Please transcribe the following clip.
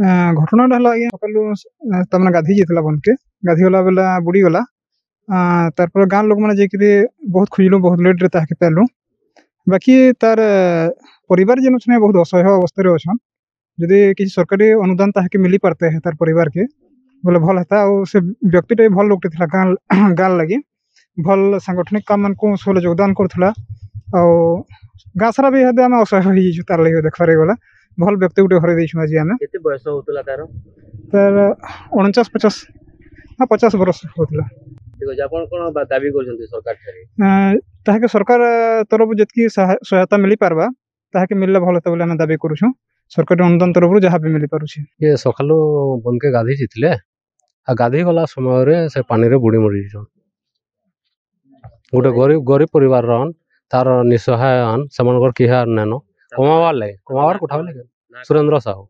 घटनाटा है आज्ञा सकालू तमने गाधी जाता बन के गाधी गला बेला बुड़ी गला तार गाँव लोक मैंने जाकि बहुत खोजलु बहुत लेट रे ताके पालु बाकी तार परिवार जेन अच्छे बहुत असह्य अवस्था अच्छा जदि किसी सरकारी अनुदान ताके मिली पारते हैं तार परिवार के बोले भल होता से व्यक्तिटा भल लोकटे था गाँव लगी भल सांगठनिक काम मान को सब योगदान करूला गाँ सारा भी आम असह्य हो तार लगे देखबार गला भल व्यक्ति गोटे हर देचु आज आम बयस होता तार 49-50 हाँ 50 बरस होता दाबी कर सरकार तरफ जी सहायता मिल पार्बा ताके मिलले भल होता बोले दाबी करूँ सरकारी अनुदान तरफ जहाँ भी मिल पारुछे। ये सकालू बन के गाधी जीतले आ गाधी गला समय से पानी रे बुड़ी मरी गोटे गरीब परिवार रन तार निसहाय से किहार नैन कमाबार लगे कमाबार कोठा लगे सुरेंद्र साहू।